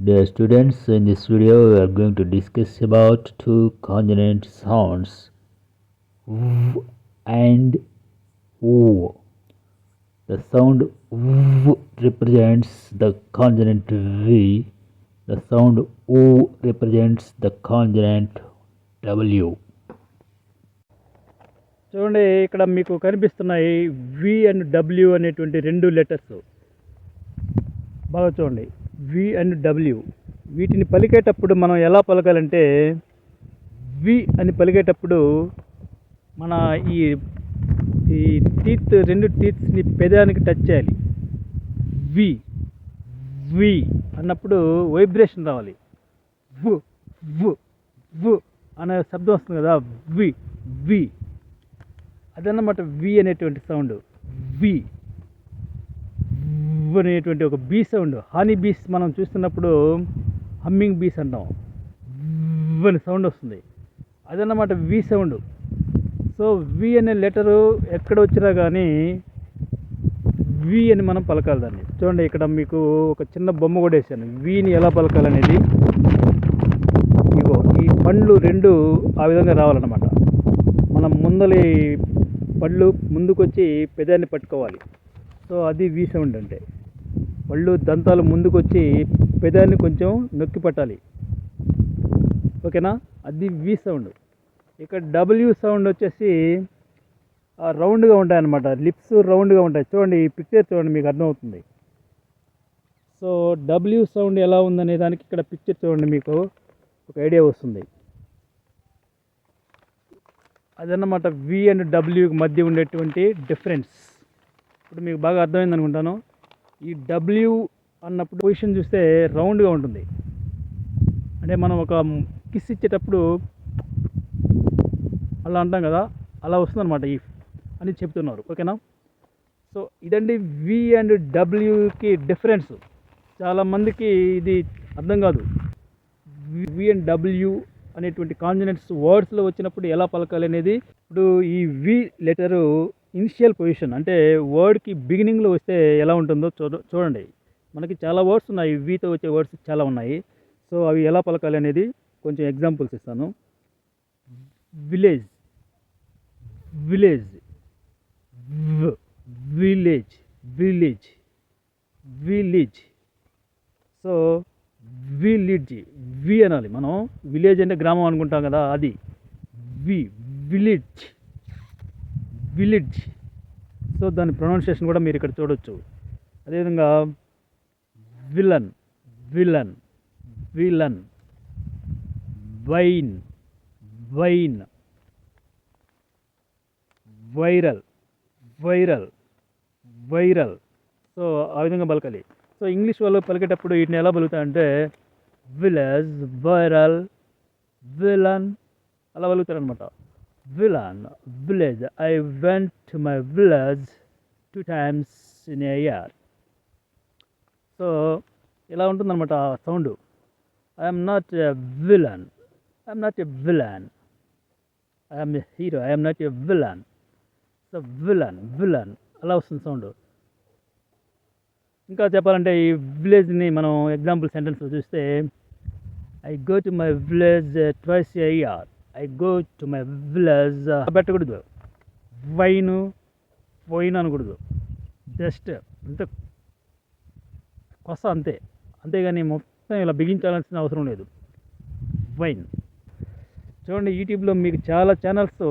Dear students, in this video we are going to discuss about two consonant sounds V and O. The sound V represents the consonant V. The sound O represents the consonant W. చూడండి, ఇక్కడ మీకు కనిపిస్తున్నాయి వి and W అనేటువంటి రెండు letters. బాగా చూడండి, వి and W. వీటిని పలికేటప్పుడు మనం ఎలా పలకాలంటే, వి అని పలికేటప్పుడు మన ఈ ఈ టీత్ రెండు టీత్స్ని పెదానికి టచ్ చేయాలి. వి వి అన్నప్పుడు వైబ్రేషన్ రావాలి. వు వు వు అనే శబ్దం వస్తుంది కదా, వి వి. అదన్నమాట వి అనేటువంటి సౌండ్. వి అనేటువంటి ఒక బీ సౌండ్. హనీ బీస్ మనం చూస్తున్నప్పుడు హమ్మింగ్ బీస్ అంటాం. అని సౌండ్ వస్తుంది, అదన్నమాట వి సౌండ్. సో వి అనే లెటరు ఎక్కడ వచ్చినా కానీ వి అని మనం పలకాలి దాన్ని. చూడండి, ఇక్కడ మీకు ఒక చిన్న బొమ్మ కూడా వేసాను, విని ఎలా పలకాలనేది. ఇగో ఈ పండ్లు రెండు ఆ విధంగా రావాలన్నమాట. మనం ముందలి పళ్ళు ముందుకొచ్చి పెదాన్ని పట్టుకోవాలి. సో అది వి సౌండ్ అంటే. పళ్ళు దంతాలు ముందుకొచ్చి పెదాన్ని కొంచెం నొక్కి పట్టాలి. ఓకేనా, అది వి సౌండ్. ఇక్కడ డబ్ల్యూ సౌండ్ వచ్చేసి రౌండ్గా ఉంటాయి అన్నమాట. లిప్స్ రౌండ్గా ఉంటాయి. చూడండి, ఈ పిక్చర్ చూడండి, మీకు అర్థమవుతుంది. సో డబ్ల్యూ సౌండ్ ఎలా ఉందనే దానికి ఇక్కడ పిక్చర్ చూడండి, మీకు ఒక ఐడియా వస్తుంది. అదన్నమాట వి అండ్ డబ్ల్యూకి మధ్య ఉండేటువంటి డిఫరెన్స్. ఇప్పుడు మీకు బాగా అర్థమైంది అనుకుంటాను. ఈ డబ్ల్యూ అన్నప్పుడు పొజిషన్ చూస్తే రౌండ్గా ఉంటుంది. అంటే మనం ఒక కిస్ ఇచ్చేటప్పుడు అలా అంటాం కదా, అలా వస్తుంది అనమాట ఈ అని చెప్తున్నారు. ఓకేనా. సో ఇదండి వి అండ్ డబ్ల్యూకి డిఫరెన్స్. చాలామందికి ఇది అర్థం కాదు. వి అండ్ డబ్ల్యూ అనేటువంటి కాన్సనెంట్స్ వర్డ్స్లో వచ్చినప్పుడు ఎలా పలకాలి అనేది. ఇప్పుడు ఈ వి లెటరు ఇనిషియల్ పొజిషన్ అంటే వర్డ్కి బిగినింగ్లో వస్తే ఎలా ఉంటుందో చూడండి. మనకి చాలా వర్డ్స్ ఉన్నాయి, వితో వచ్చే వర్డ్స్ చాలా ఉన్నాయి. సో అవి ఎలా పలకాలి అనేది కొంచెం ఎగ్జాంపుల్స్ ఇస్తాను. Village village, village village village. So village V అనాలి మనం. విలేజ్ అంటే గ్రామం అనుకుంటాం కదా, అది వి విలేజ్ విలేజ్. సో దాని ప్రొనౌన్సియేషన్ కూడా మీరు ఇక్కడ చూడొచ్చు. అదేవిధంగా villain villain villain, wine wine, viral viral viral. So ఆ విధంగా పలకాలి. సో ఇంగ్లీష్ వాళ్ళు పలికేటప్పుడు వీటిని ఎలా పలుకుతారంటే విలేజ్, వైరల్, విలన్ అలా పలుకుతారు అనమాట. Villain, village. I went to my village 2 times in a year. So ఇలా ఉంటుందన్నమాట ఆ sound. I'm not a villain, I'm not a villain, I'm a hero, I'm not a villain. So villain villain అలా వస్తుంది sound. ఇంకా చెప్పాలంటే ఈ విలేజ్ని మనం example sentence చూస్తే, I go to my village twice A year. I go to my village పెట్టకూడదు. Wine wine అనకూడదు. Just అంతే కొస, అంతే. అంతేగాని మొత్తం ఇలా బిగించాల్సిన అవసరం లేదు. వైన్. చూడండి, యూట్యూబ్లో మీకు చాలా ఛానల్స్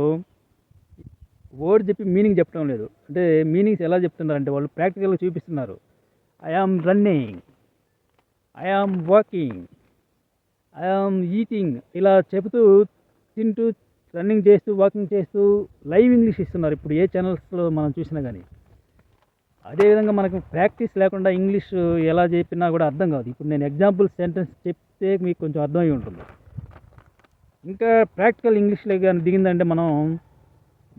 వర్డ్ చెప్పి మీనింగ్ చెప్పడం లేదు. అంటే మీనింగ్స్ ఎలా చెప్తున్నారంటే వాళ్ళు ప్రాక్టికల్గా చూపిస్తున్నారు. I am running, I am walking, I am eating ఇలా చెబుతూ తింటూ రన్నింగ్ చేస్తూ వాకింగ్ చేస్తూ లైవ్ ఇంగ్లీష్ ఇస్తున్నారు ఇప్పుడు ఏ ఛానల్స్లో మనం చూసినా కానీ. అదేవిధంగా మనకు ప్రాక్టీస్ లేకుండా ఇంగ్లీష్ ఎలా చెప్పినా కూడా అర్థం కాదు. ఇప్పుడు నేను ఎగ్జాంపుల్ సెంటెన్స్ చెప్తే మీకు కొంచెం అర్థమై ఉంటుంది. ఇంకా ప్రాక్టికల్ ఇంగ్లీష్లో కానీ దిగిందంటే మనం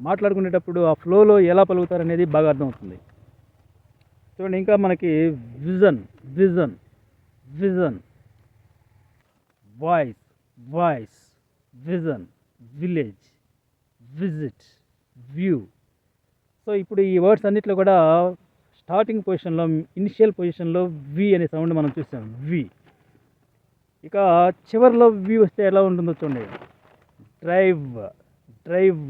మాట్లాడుకునేటప్పుడు ఆ ఫ్లోలో ఎలా పలుకుతారు అనేది బాగా అర్థమవుతుంది. చూడండి, ఇంకా మనకి vision vision vision, voice voice, vision, village, visit, view. So ఇప్పుడు ఈ వర్డ్స్ అన్నిట్లో కూడా స్టార్టింగ్ పొజిషన్లో ఇనిషియల్ పొజిషన్లో వి అనే సౌండ్ మనం చూసాం. వి ఇక చివరిలో వి వస్తే ఎలా ఉంటుందో చూడండి. Drive, drive,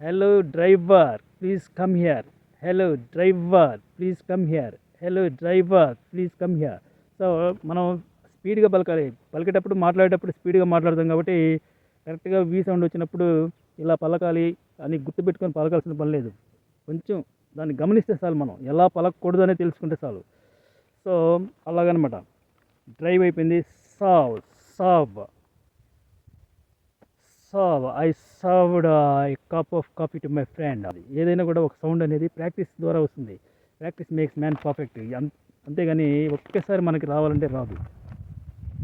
hello driver please come here, hello driver please come here, hello driver please come here. So మనం స్పీడ్గా పలకాలి. పలికేటప్పుడు మాట్లాడేటప్పుడు స్పీడ్గా మాట్లాడతాం కాబట్టి కరెక్ట్గా వి సౌండ్ వచ్చినప్పుడు ఇలా పలకాలి అని గుర్తుపెట్టుకొని పలకాల్సిన పని లేదు. కొంచెం దాన్ని గమనిస్తే చాలు, మనం ఎలా పలకూడదు అనేది తెలుసుకుంటే చాలు. సో అలాగనమాట. డ్రైవ్ అయిపోయింది. Serve, serve, serve, I served a cup of coffee to my friend. అది ఏదైనా కూడా ఒక సౌండ్ అనేది ప్రాక్టీస్ ద్వారా వస్తుంది. Practice makes man perfect. అంతేగాని ఒకేసారి మనకి రావాలంటే రాదు.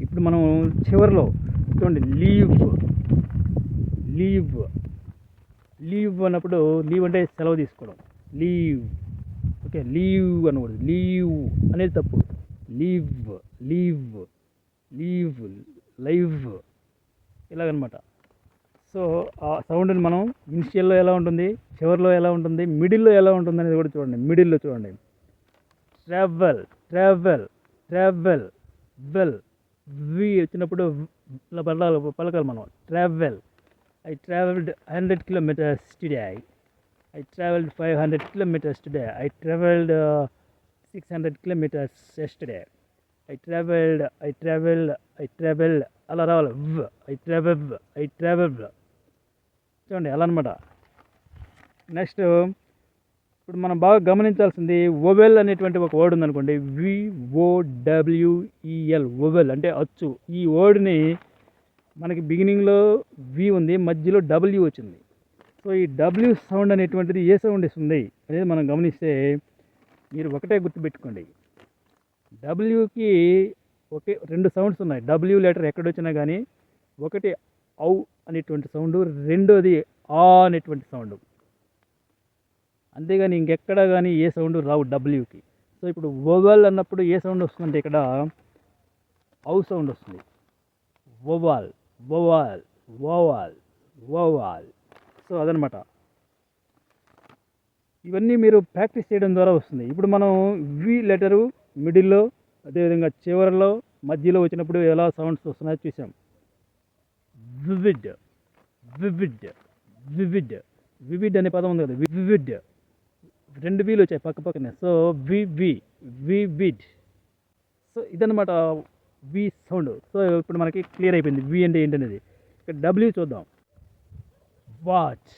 ఇప్పుడు మనం చివరిలో చూడండి, లీవ్, లీవ్, లీవ్ అన్నప్పుడు లీవ్ అంటే సెలవు తీసుకోవడం. లీవ్, ఓకే, లీవ్ అనకూడదు, లీవ్ అనేది తప్పు. లీవ్, లీవ్, లీవ్, లైవ్, ఇలాగనమాట. సో ఆ సౌండ్ని మనం ఇనిషియల్లో ఎలా ఉంటుంది, చివరిలో ఎలా ఉంటుంది, మిడిల్లో ఎలా ఉంటుంది అనేది కూడా చూడండి. మిడిల్లో చూడండి, ట్రావెల్, ట్రావెల్, ట్రావెల్, వెల్, వి వచ్చినప్పుడు ఇలా పలకాలి మనం. Travel, I traveled 100 kilometers today. I traveled 500 kilometers today. I traveled 600 kilometers yesterday. I traveled, అలా రావాలి. I traveled. చూడండి అలా అనమాట. నెక్స్ట్ ఇప్పుడు మనం బాగా గమనించాల్సింది, వొవెల్ అనేటువంటి ఒక వర్డ్ ఉందనుకోండి. VOWEL, వొవెల్ అంటే అచ్చు. ఈ వర్డ్ని మనకి బిగినింగ్లో వి ఉంది, మధ్యలో డబ్ల్యూ వచ్చింది. సో ఈ డబ్ల్యూ సౌండ్ అనేటువంటిది ఏ సౌండ్ ఇస్తుంది అనేది మనం గమనిస్తే మీరు ఒకటే గుర్తుపెట్టుకోండి. డబ్ల్యూకి ఒకే రెండు సౌండ్స్ ఉన్నాయి. డబ్ల్యూ లెటర్ ఎక్కడొచ్చినా కానీ ఒకటి ఔ అనేటువంటి సౌండ్, రెండోది ఆ అనేటువంటి సౌండ్. అంతేగాని ఇంకెక్కడ కానీ ఏ సౌండ్ రావు డబ్ల్యూకి. సో ఇప్పుడు వొవెల్ అన్నప్పుడు ఏ సౌండ్ వస్తుందంటే ఇక్కడ ఔ సౌండ్ వస్తుంది. వొవాల్, వొవాల్, వోవాల్, వోవాల్. సో అదనమాట. ఇవన్నీ మీరు ప్రాక్టీస్ చేయడం ద్వారా వస్తుంది. ఇప్పుడు మనం వి లెటరు మిడిల్లో, అదేవిధంగా చివరిలో, మధ్యలో వచ్చినప్పుడు ఎలా సౌండ్స్ వస్తున్నాయో చూసాం. వివిడ్, వివిడ్, వివిడ్, వివిడ్ అనే పదం ఉంది కదా, వివిడ్, రెండు వీలు వచ్చాయి పక్క పక్కనే. So vivid. సో ఇదనమాట వి సౌండ్. సో ఇప్పుడు మనకి క్లియర్ అయిపోయింది వి అంటే ఏంటనేది. ఇక్కడ డబ్ల్యూ చూద్దాం. What,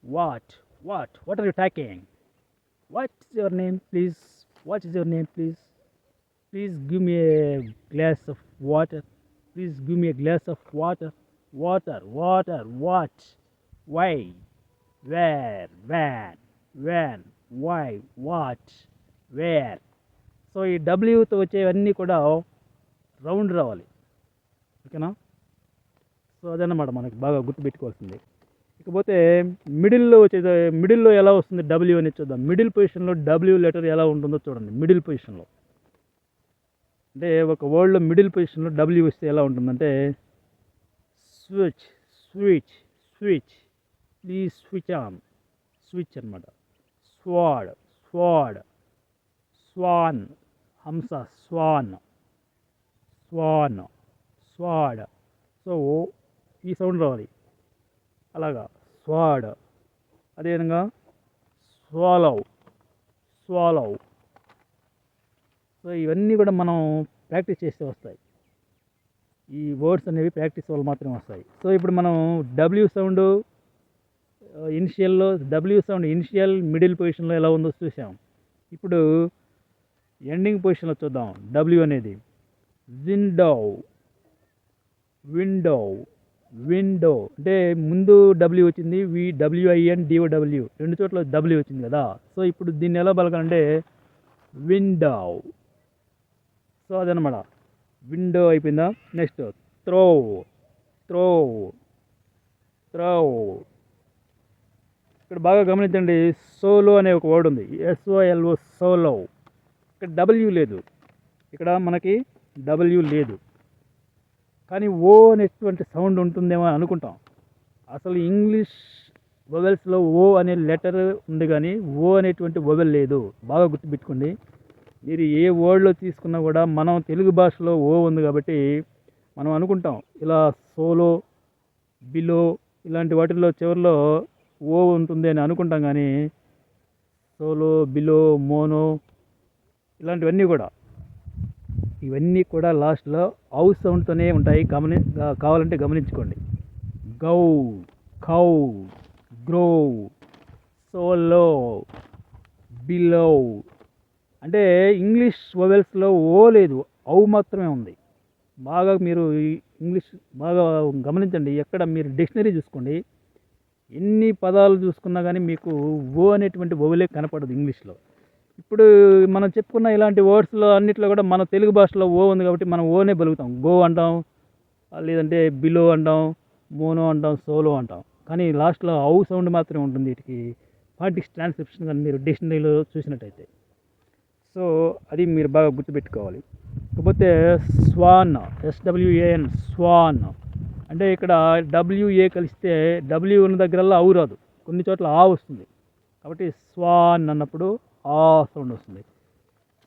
what, what, what are you talking? What is your name please? What is your name please? Please give me a glass of water. Please give me a glass of water. Water, water, what, why, where, when, when, why, what, where. So ఈ డబ్ల్యూతో వచ్చేవన్నీ కూడా round రావాలి. ఓకేనా? So అదన్నమాట మనకి బాగా గుర్తుపెట్టుకోవాల్సింది. ఇకపోతే మిడిల్లో ఎలా వస్తుంది డబ్ల్యూ అనేది చూద్దాం. మిడిల్ పొజిషన్లో డబ్ల్యూ లెటర్ ఎలా ఉంటుందో చూడండి. మిడిల్ పొజిషన్లో అంటే ఒక వర్డ్లో మిడిల్ పొజిషన్లో డబ్ల్యూ వస్తే ఎలా ఉంటుందంటే switch, switch, switch, please switch on, switch అనమాట. స్వాడ్, స్వాడ్, స్వాన్, హంస, స్వాన్, స్వాన్, స్వాడ్. సో ఈ సౌండ్ రావాలి అలాగా, స్వాడ్. అదేవిధంగా స్వాలవ్, స్వాలవ్. సో ఇవన్నీ కూడా మనం ప్రాక్టీస్ చేస్తే వస్తాయి. ఈ వర్డ్స్ అనేవి ప్రాక్టీస్ వల్ల మాత్రమే వస్తాయి. సో ఇప్పుడు మనం డబ్ల్యూ సౌండ్ ఇనిషియల్ మిడిల్ పొజిషన్లో ఎలా ఉందో చూసాం. ఇప్పుడు ఎండింగ్ పొజిషన్లో చూద్దాం. డబ్ల్యూ అనేది విండో, విండో, విండో అంటే ముందు డబ్ల్యూ వచ్చింది, WINDOW రెండు చోట్ల డబ్ల్యూ వచ్చింది కదా. సో ఇప్పుడు దీన్ని ఎలా పలకాలంటే విండో. సో అదనమాట. విండో అయిపోయిందా. Next throw, throw, throw. ఇక్కడ బాగా గమనించండి, సోలో అనే ఒక వర్డ్ ఉంది, SOLO, సోలో. ఇక్కడ డబ్ల్యూ లేదు, ఇక్కడ మనకి డబ్ల్యూ లేదు, కానీ ఓ అనేటువంటి సౌండ్ ఉంటుందేమో అనుకుంటాం. అసలు ఇంగ్లీష్ వొవెల్స్లో ఓ అనే లెటర్ ఉంది కానీ ఓ అనేటువంటి వొవెల్ లేదు. బాగా గుర్తుపెట్టుకోండి. మీరు ఏ వర్డ్లో తీసుకున్నా కూడా మనం తెలుగు భాషలో ఓ ఉంది కాబట్టి మనం అనుకుంటాం ఇలా సోలో, బిలో ఇలాంటి వాటిల్లో చివరిలో ఓ ఉంటుంది అని అనుకుంటాం. కానీ సోలో, బిలో, మోనో ఇవన్నీ కూడా లాస్ట్లో ఔ సౌండ్తోనే ఉంటాయి. కావాలంటే గమనించుకోండి. గౌ, కౌ, గ్రో, సోలో, బిలో. అంటే ఇంగ్లీష్ వొవెల్స్లో ఓ లేదు, ఔ మాత్రమే ఉంది. బాగా మీరు ఇంగ్లీష్ బాగా గమనించండి. ఎక్కడ మీరు డిక్షనరీ చూసుకోండి, ఎన్ని పదాలు చూసుకున్నా కానీ మీకు ఓ అనేటువంటి వొవెలే కనపడదు ఇంగ్లీష్లో. ఇప్పుడు మనం చెప్పుకున్న ఇలాంటి వర్డ్స్లో అన్నిట్లో కూడా మన తెలుగు భాషలో ఓ ఉంది కాబట్టి మనం ఓనే పలుకుతాం. గో అంటాం, లేదంటే బిలో అంటాం, మోనో అంటాం, సోలో అంటాం. కానీ లాస్ట్లో ఔ సౌండ్ మాత్రమే ఉంటుంది వీటికి. ఫాంటిక్స్ ట్రాన్స్క్రిప్షన్ కానీ మీరు డిక్షనరీలో చూసినట్టయితే. సో అది మీరు బాగా గుర్తుపెట్టుకోవాలి. కాకపోతే స్వాన్, SWAN, స్వాన్ అంటే ఇక్కడ WA కలిస్తే డబ్ల్యూ ఉన్న దగ్గరల్లా ఔ రాదు, కొన్ని చోట్ల ఆ వస్తుంది. కాబట్టి స్వాన్ అన్నప్పుడు ఆ సౌండ్ వస్తుంది.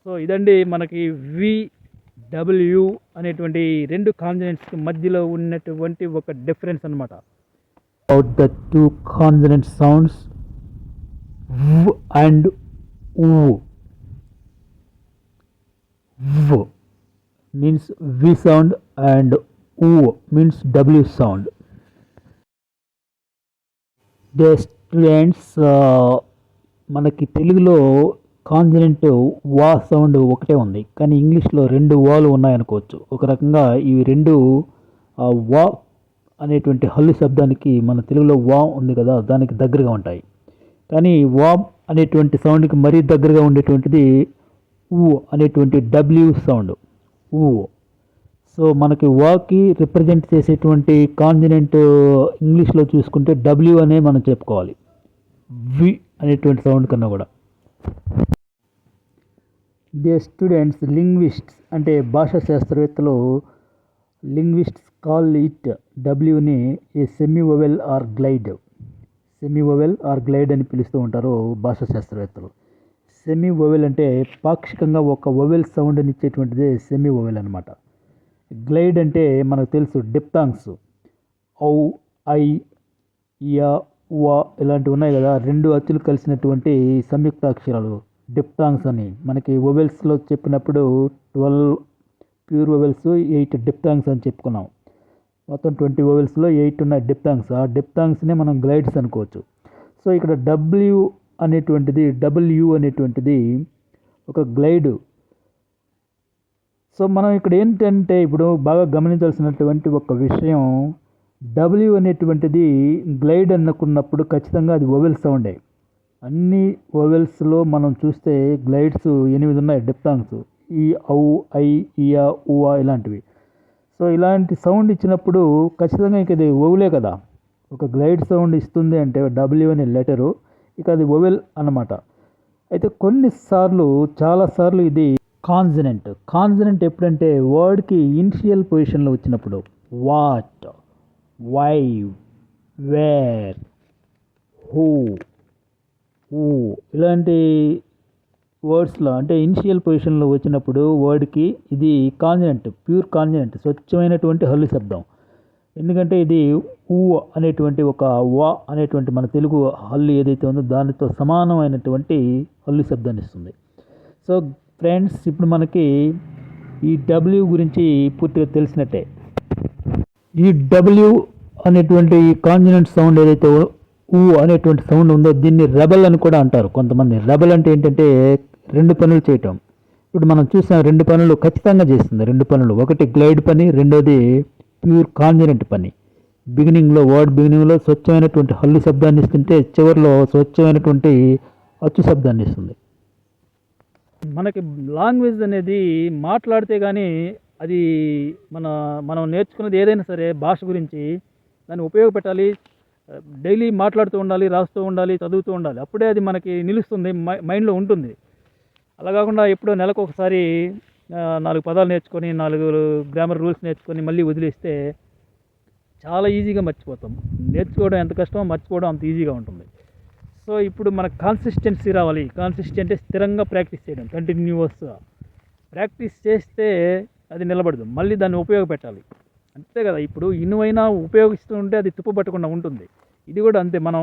సో ఇదండి మనకి VW అనేటువంటి రెండు కాన్సనెంట్స్కి మధ్యలో ఉన్నటువంటి ఒక డిఫరెన్స్ అన్నమాట. About the two consonant sounds v and u. V means V sound and U means W sound. The students మనకి తెలుగులో కాన్సనెంట్ వా సౌండ్ ఒకటే ఉంది, కానీ ఇంగ్లీష్లో రెండు వాలు ఉన్నాయనుకోవచ్చు. ఒక రకంగా ఇవి రెండు వా అనేటువంటి హల్లు శబ్దానికి మన తెలుగులో వా ఉంది కదా, దానికి దగ్గరగా ఉంటాయి. కానీ వా అనేటువంటి సౌండ్కి మరీ దగ్గరగా ఉండేటువంటిది ఊ అనేటువంటి డబ్ల్యూ సౌండ్, ఊ. సో మనకి వాకి రిప్రజెంట్ చేసేటువంటి కాన్సనెంట్ ఇంగ్లీష్లో చూసుకుంటే డబ్ల్యూ అనే మనం చెప్పుకోవాలి, వి అనేటువంటి సౌండ్ కన్నా కూడా. దే స్టూడెంట్స్ లింగ్విస్ట్స్ అంటే భాషా శాస్త్రవేత్తలు, లింగ్విస్ట్స్ కాల్ ఇట్ డబ్ల్యూని a semi vowel or glide. Semi vowel or glide అని పిలుస్తూ ఉంటారు భాషా శాస్త్రవేత్తలు. సెమీ వొవెల్ అంటే పాక్షికంగా ఒక వొవెల్ సౌండ్ని ఇచ్చేటువంటిదే సెమీ వొవెల్ అనమాట. గ్లైడ్ అంటే మనకు తెలుసు డిప్తాంగ్స్, ఔ, ఐ, యా, వా ఇలాంటివి ఉన్నాయి కదా, రెండు అచ్చులు కలిసినటువంటి సంయుక్త అక్షరాలు డిప్తాంగ్స్ అని. మనకి వొవెల్స్లో చెప్పినప్పుడు 12 ప్యూర్ వొవెల్స్, 8 డిప్తాంగ్స్ అని చెప్పుకున్నాం. మొత్తం 20 వొవెల్స్లో 8 ఉన్నాయి డిప్తాంగ్స్. ఆ డిప్తాంగ్స్నే మనం గ్లైడ్స్ అనుకోవచ్చు. సో ఇక్కడ డబ్ల్యూ అనేటువంటిది ఒక గ్లైడ్. సో మనం ఇక్కడ ఏంటంటే ఇప్పుడు బాగా గమనించాల్సినటువంటి ఒక విషయం, డబ్ల్యూ అనేటువంటిది గ్లైడ్ అనుకున్నప్పుడు ఖచ్చితంగా అది వొవెల్ సౌండే. అన్ని వొవెల్స్లో మనం చూస్తే గ్లైడ్స్ 8 ఉన్నాయి డిప్తాంగ్స్, ఈ, ఔ, ఐ, ఇయా, ఊవా ఇలాంటివి. సో ఇలాంటి సౌండ్ ఇచ్చినప్పుడు ఖచ్చితంగా ఇక ఇది వొవెలే కదా. ఒక గ్లైడ్ సౌండ్ ఇస్తుంది అంటే డబ్ల్యూ అనే లెటరు, ఇక అది వొవెల్ అన్నమాట. అయితే చాలాసార్లు ఇది కాన్సనెంట్ ఎప్పుడంటే వర్డ్కి ఇనిషియల్ పొజిషన్లో వచ్చినప్పుడు, వాట్, వై, వేర్, హూ, ఊ ఇలాంటి వర్డ్స్లో అంటే ఇనిషియల్ పొజిషన్లో వచ్చినప్పుడు వర్డ్కి ఇది కాన్సనెంట్, ప్యూర్ కాన్సనెంట్, స్వచ్ఛమైనటువంటి హల్లు శబ్దం. ఎందుకంటే ఇది ఊ అనేటువంటి ఒక వా అనేటువంటి మన తెలుగు హల్లు ఏదైతే ఉందో దానితో సమానమైనటువంటి హల్లు శబ్దాన్ని ఇస్తుంది. సో ఫ్రెండ్స్, ఇప్పుడు మనకి ఈ డబ్ల్యూ గురించి పూర్తిగా తెలిసినట్టే. ఈ డబ్ల్యూ అనేటువంటి కాన్సనెంట్ సౌండ్ ఏదైతే ఊ అనేటువంటి సౌండ్ ఉందో దీన్ని రెబల్ అని కూడా అంటారు కొంతమంది. రెబల్ అంటే ఏంటంటే రెండు పనులు చేయటం. ఇప్పుడు మనం చూసిన రెండు పనులు ఖచ్చితంగా చేస్తుంది. రెండు పనులు, ఒకటి గ్లైడ్ పని, రెండోది ప్యూర్ కాన్సనెంట్ పని. వర్డ్ బిగినింగ్లో స్వచ్ఛమైనటువంటి హల్లు శబ్దాన్ని ఇస్తుంటే చివరిలో స్వచ్ఛమైనటువంటి అచ్చు శబ్దాన్ని ఇస్తుంది. మనకి లాంగ్వేజ్ అనేది మాట్లాడితే కానీ అది మనం నేర్చుకున్నది ఏదైనా సరే భాష గురించి దాన్ని ఉపయోగపెట్టాలి. డైలీ మాట్లాడుతూ ఉండాలి, రాస్తూ ఉండాలి, చదువుతూ ఉండాలి. అప్పుడే అది మనకి నిలుస్తుంది, మైండ్లో ఉంటుంది. అలా కాకుండా ఎప్పుడో నెలకు ఒకసారి 4 పదాలు నేర్చుకొని 4 గ్రామర్ రూల్స్ నేర్చుకొని మళ్ళీ వదిలేస్తే చాలా ఈజీగా మర్చిపోతాం. నేర్చుకోవడం ఎంత కష్టమో మర్చిపోవడం అంత ఈజీగా ఉంటుంది. సో ఇప్పుడు మనకు కాన్సిస్టెన్సీ రావాలి. కాన్సిస్టెంట్ అంటే స్థిరంగా ప్రాక్టీస్ చేయడం, కంటిన్యూస్గా ప్రాక్టీస్ చేస్తే అది నిలబడదు. మళ్ళీ దాన్ని ఉపయోగపెట్టాలి. అంతే కదా, ఇప్పుడు ఇనువైనా ఉపయోగిస్తూ ఉంటే అది తుప్పు పట్టకుండా ఉంటుంది. ఇది కూడా అంతే, మనం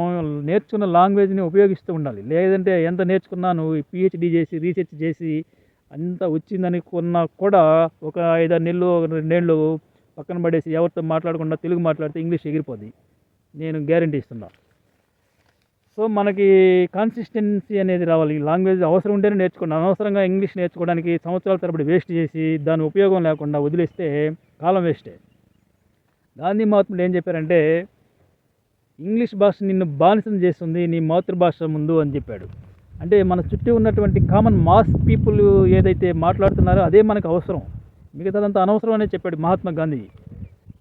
నేర్చుకున్న లాంగ్వేజ్ని ఉపయోగిస్తూ ఉండాలి. లేదంటే ఎంత నేర్చుకున్నా నువ్వు పిహెచ్డి చేసి రీసెర్చ్ చేసి అంత వచ్చిందని కొన్నా కూడా ఒక 5-6 నెలలు 2 నెలలు పక్కన పడేసి ఎవరితో మాట్లాడకుండా తెలుగు మాట్లాడితే ఇంగ్లీష్ ఎగిరిపోద్ది. నేను గ్యారంటీ ఇస్తున్నా. సో మనకి కాన్సిస్టెన్సీ అనేది రావాలి. లాంగ్వేజ్ అవసరం ఉంటేనే నేర్చుకోండి. అనవసరంగా ఇంగ్లీష్ నేర్చుకోవడానికి సంవత్సరాల తరబడి వేస్ట్ చేసి దాని ఉపయోగం లేకుండా వదిలేస్తే కాలం వేస్టే. గాంధీ మహాత్ముడు ఏం చెప్పారంటే, ఇంగ్లీష్ భాష నిన్ను బానిసం చేస్తుంది నీ మాతృభాష ముందు అని చెప్పాడు. అంటే మన చుట్టూ ఉన్నటువంటి కామన్ మాస్ పీపుల్ ఏదైతే మాట్లాడుతున్నారో అదే మనకు అవసరం, మిగతాదంతా అనవసరం అనే చెప్పాడు మహాత్మా గాంధీ.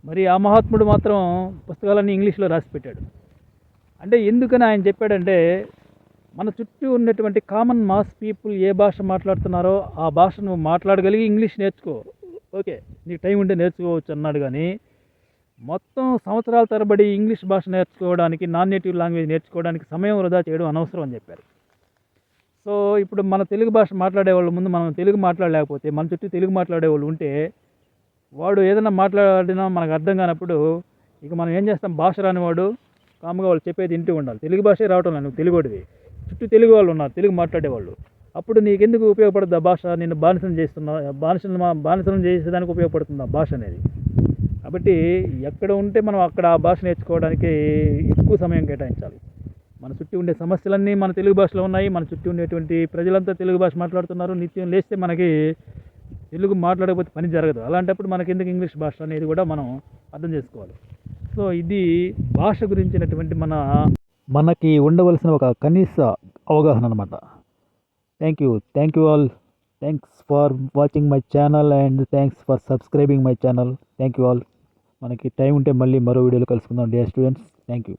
మరి ఆ మహాత్ముడు మాత్రం పుస్తకాలన్నీ ఇంగ్లీష్లో రాసి పెట్టాడు. అంటే ఎందుకని ఆయన చెప్పాడంటే, మన చుట్టూ ఉన్నటువంటి కామన్ మాస్ పీపుల్ ఏ భాష మాట్లాడుతున్నారో ఆ భాష నువ్వు మాట్లాడగలిగి ఇంగ్లీష్ నేర్చుకో, ఓకే నీకు టైం ఉంటే నేర్చుకోవచ్చు అన్నాడు. కానీ మొత్తం సంవత్సరాల తరబడి ఇంగ్లీష్ భాష నేర్చుకోవడానికి, నాన్ నేటివ్ లాంగ్వేజ్ నేర్చుకోవడానికి సమయం వృధా చేయడం అనవసరం అని చెప్పారు. సో ఇప్పుడు మన తెలుగు భాష మాట్లాడేవాళ్ళ ముందు మనం తెలుగు మాట్లాడలేకపోతే, మన చుట్టూ తెలుగు మాట్లాడేవాళ్ళు ఉంటే, వాడు ఏదైనా మాట్లాడినా మనకు అర్థం కానప్పుడు ఇక మనం ఏం చేస్తాం, భాష రానివాడు కామ్గా వాళ్ళు చెప్పేది వింటూ ఉండాలి. తెలుగు భాషే రావటం లేదు, నువ్వు తెలుగుడివి, చుట్టూ తెలుగు వాళ్ళు ఉన్నారు తెలుగు మాట్లాడేవాళ్ళు, అప్పుడు నీకెందుకు ఉపయోగపడుతుంది ఆ భాష? నిన్ను బానిసం చేసేదానికి ఉపయోగపడుతుంది ఆ భాష అనేది. కాబట్టి ఎక్కడ ఉంటే మనం అక్కడ ఆ భాష నేర్చుకోవడానికి ఎక్కువ సమయం కేటాయించాలి. మన చుట్టూ ఉండే సమస్యలన్నీ మన తెలుగు భాషలో ఉన్నాయి. మన చుట్టూ ఉండేటువంటి ప్రజలంతా తెలుగు భాష మాట్లాడుతున్నారు. నిత్యం లేస్తే మనకి తెలుగు మాట్లాడకపోతే పని జరగదు. అలాంటప్పుడు మనకి ఎందుకు ఇంగ్లీష్ భాష అనేది కూడా మనం అర్థం చేసుకోవాలి. సో ఇది భాష గురించినటువంటి మనకి ఉండవలసిన ఒక కనీస అవగాహన అనమాట. Thank you all. Thanks for watching my channel and thanks for subscribing my channel. Thank you all. మనకి టైం ఉంటే మళ్ళీ మరో వీడియోలో కలుసుకుందాం డియర్ స్టూడెంట్స్. Thank you.